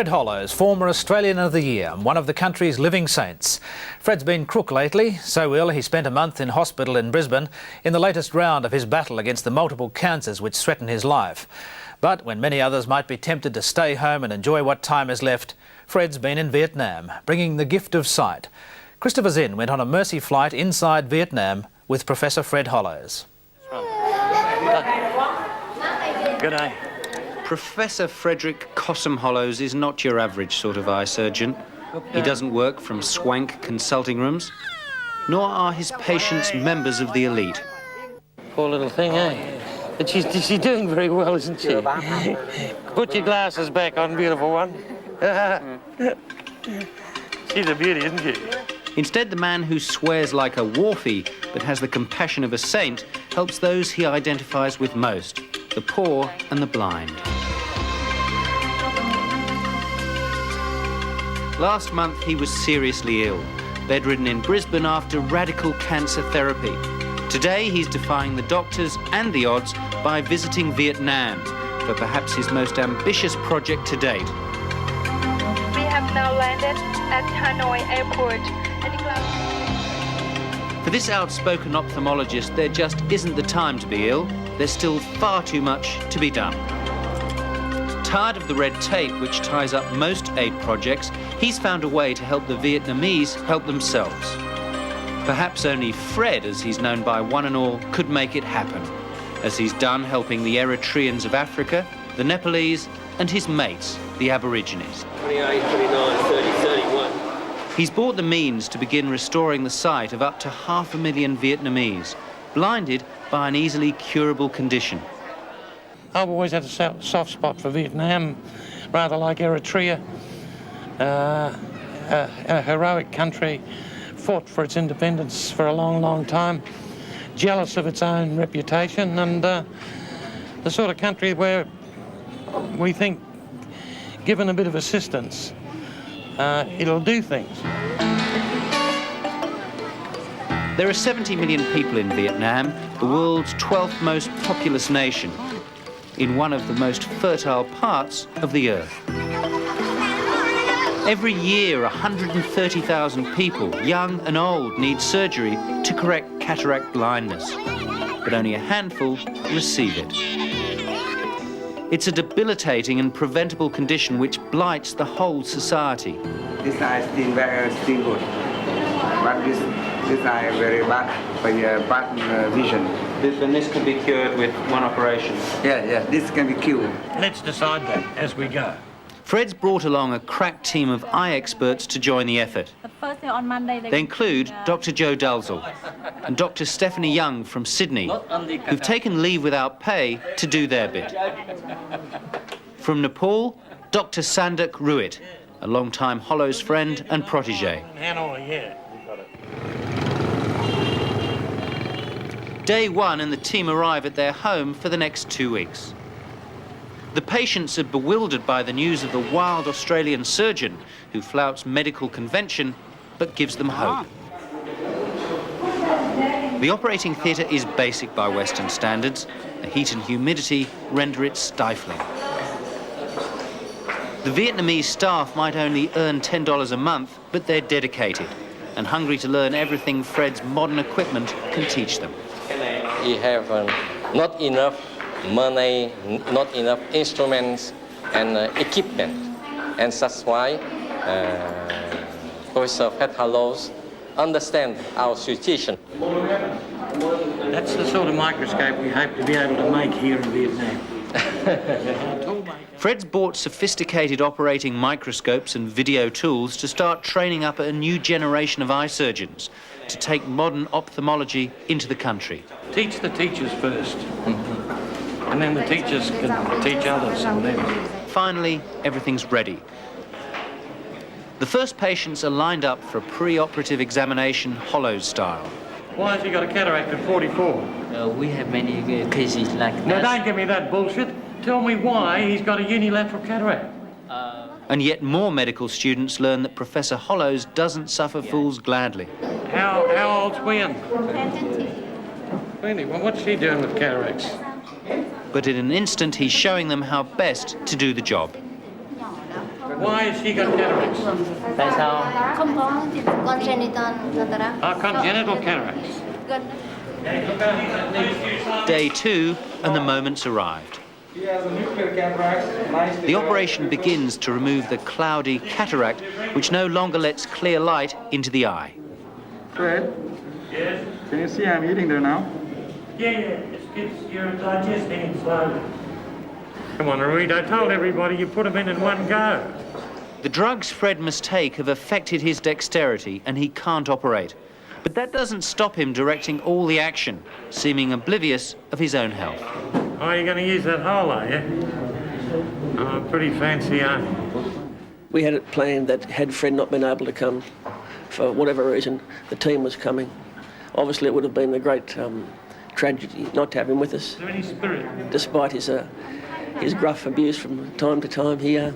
Fred Hollows, former Australian of the Year and one of the country's living saints. Fred's been crook lately, so ill he spent a month in hospital in Brisbane in the latest round of his battle against the multiple cancers which threaten his life. But when many others might be tempted to stay home and enjoy what time is left, Fred's been in Vietnam, bringing the gift of sight. Christopher Zinn went on a mercy flight inside Vietnam with Professor Fred Hollows. Good day. Professor Frederick Cossum Hollows is not your average sort of eye surgeon. He doesn't work from swank consulting rooms, nor are his patients members of the elite. Poor little thing, eh? But she's doing very well, isn't she? Put your glasses back on, beautiful one. She's a beauty, isn't she? Instead, the man who swears like a wharfie but has the compassion of a saint helps those he identifies with most, the poor and the blind. Last month, he was seriously ill, bedridden in Brisbane after radical cancer therapy. Today, he's defying the doctors and the odds by visiting Vietnam for perhaps his most ambitious project to date. We have now landed at Hanoi Airport. For this outspoken ophthalmologist, there just isn't the time to be ill. There's still far too much to be done. Tired of the red tape which ties up most aid projects, he's found a way to help the Vietnamese help themselves. Perhaps only Fred, as he's known by one and all, could make it happen, as he's done helping the Eritreans of Africa, the Nepalese, and his mates, the Aborigines. 28, 29, 30, 31. He's bought the means to begin restoring the sight of up to 500,000 Vietnamese, blinded by an easily curable condition. I've always had a soft spot for Vietnam, rather like Eritrea. A heroic country, fought for its independence for a long, long time, jealous of its own reputation, and the sort of country where we think, given a bit of assistance, it'll do things. There are 70 million people in Vietnam, the world's 12th most populous nation, in one of the most fertile parts of the earth. Every year, 130,000 people, young and old, need surgery to correct cataract blindness, but only a handful receive it. It's a debilitating and preventable condition which blights the whole society. This eye is still good, but this eye very bad for bad vision. And this can be cured with one operation? Yeah, this can be cured. Let's decide that as we go. Fred's brought along a crack team of eye experts to join the effort. The first day on Monday, They include Dr. Joe Dalzell and Dr. Stephanie Young from Sydney, who've taken leave without pay to do their bit. From Nepal, Dr. Sandak Ruit, a long-time Hollows friend and protégé. Hanoi, yeah. Day one and the team arrive at their home for the next 2 weeks. The patients are bewildered by the news of the wild Australian surgeon who flouts medical convention but gives them hope. The operating theatre is basic by Western standards. The heat and humidity render it stifling. The Vietnamese staff might only earn $10 a month, but they're dedicated and hungry to learn everything Fred's modern equipment can teach them. We have not enough money, not enough instruments and equipment, and that's why Professor Fred Hollows understands our situation. That's the sort of microscope we hope to be able to make here in Vietnam. Fred's bought sophisticated operating microscopes and video tools to start training up a new generation of eye surgeons to take modern ophthalmology into the country. Teach the teachers first, and then the teachers can teach others. And then... Finally, everything's ready. The first patients are lined up for a pre-operative examination Hollows style. Why has he got a cataract at 44? We have many cases like that. Now, don't give me that bullshit. Tell me why he's got a unilateral cataract. And yet more medical students learn that Professor Hollows doesn't suffer fools gladly. How old's Gwen? 20. Well, what's she doing with cataracts? But in an instant, he's showing them how best to do the job. Why has she got cataracts? Tại sao? Không có congenital cataract. Congenital cataracts. Day 2 and the moment's arrived. He has a nuclear cataract. The operation begins to remove the cloudy cataract which no longer lets clear light into the eye. Fred? Yes? Can you see I'm eating there now? Yeah, you're digesting it slowly. Come on, Reed, I told everybody you put them in one go. The drugs Fred must take have affected his dexterity and he can't operate. But that doesn't stop him directing all the action, seeming oblivious of his own health. Oh, you're going to use that hole, are you? Oh, pretty fancy, aren't you? We had it planned that had Fred not been able to come, for whatever reason, the team was coming. Obviously, it would have been a great tragedy not to have him with us. Is there any spirit? Despite his gruff abuse from time to time, he has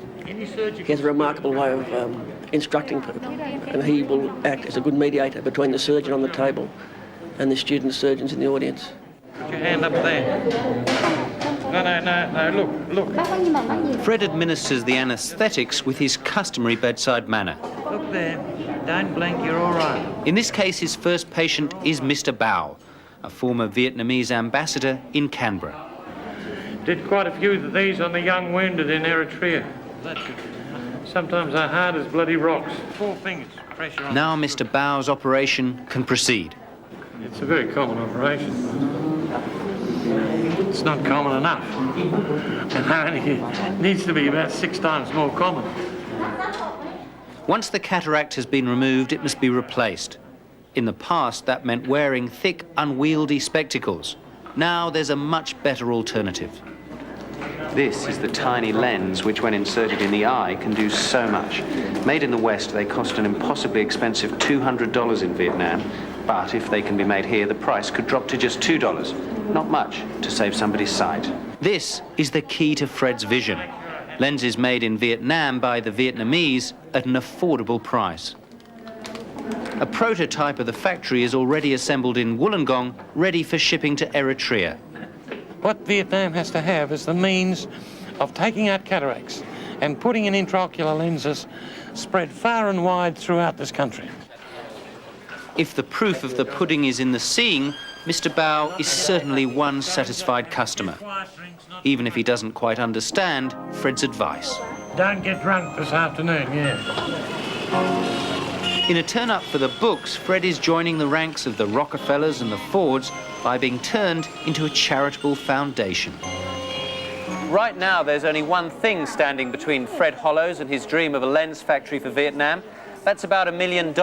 a remarkable way of instructing people, and he will act as a good mediator between the surgeon on the table and the student surgeons in the audience. Put your hand up there. No, look. Fred administers the anaesthetics with his customary bedside manner. Look there. Don't blink, you're all right. In this case, his first patient is Mr. Bao, a former Vietnamese ambassador in Canberra. Did quite a few of these on the young wounded in Eritrea. Sometimes they're hard as bloody rocks. 4 fingers, pressure on. Now Mr. Bao's operation can proceed. It's a very common operation. It's not common enough. And it needs to be about 6 times more common. Once the cataract has been removed, it must be replaced. In the past, that meant wearing thick, unwieldy spectacles. Now there's a much better alternative. This is the tiny lens which, when inserted in the eye, can do so much. Made in the West, they cost an impossibly expensive $200 in Vietnam, but if they can be made here, the price could drop to just $2. Not much to save somebody's sight. This is the key to Fred's vision. Lenses made in Vietnam by the Vietnamese at an affordable price. A prototype of the factory is already assembled in Wollongong, ready for shipping to Eritrea. What Vietnam has to have is the means of taking out cataracts and putting in intraocular lenses spread far and wide throughout this country. If the proof of the pudding is in the seeing, Mr. Bao is certainly one satisfied customer, even if he doesn't quite understand Fred's advice. Don't get drunk this afternoon, yeah. In a turn-up for the books, Fred is joining the ranks of the Rockefellers and the Fords by being turned into a charitable foundation. Right now, there's only one thing standing between Fred Hollows and his dream of a lens factory for Vietnam. That's about $1 million.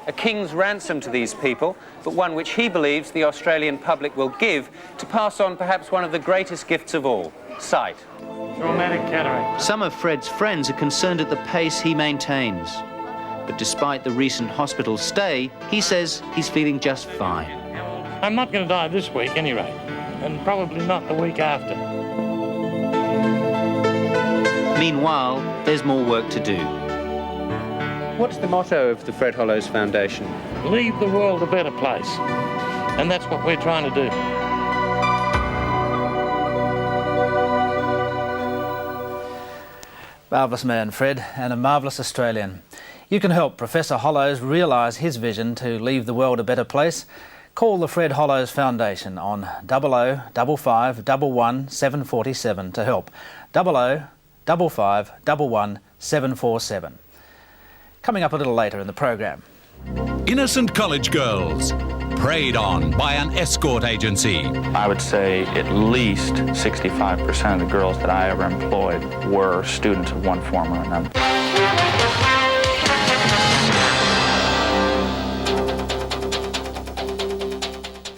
A king's ransom to these people, but one which he believes the Australian public will give to pass on perhaps one of the greatest gifts of all, sight. Traumatic cataract. Some of Fred's friends are concerned at the pace he maintains. But despite the recent hospital stay, he says he's feeling just fine. I'm not going to die this week anyway, and probably not the week after. Meanwhile, there's more work to do. What's the motto of the Fred Hollows Foundation? Leave the world a better place, and that's what we're trying to do. Marvellous man, Fred, and a marvellous Australian. You can help Professor Hollows realise his vision to leave the world a better place. Call the Fred Hollows Foundation on 00 55 11 747 to help. 00 55 11 747. Coming up a little later in the program. Innocent college girls, preyed on by an escort agency. I would say at least 65% of the girls that I ever employed were students of one form or another.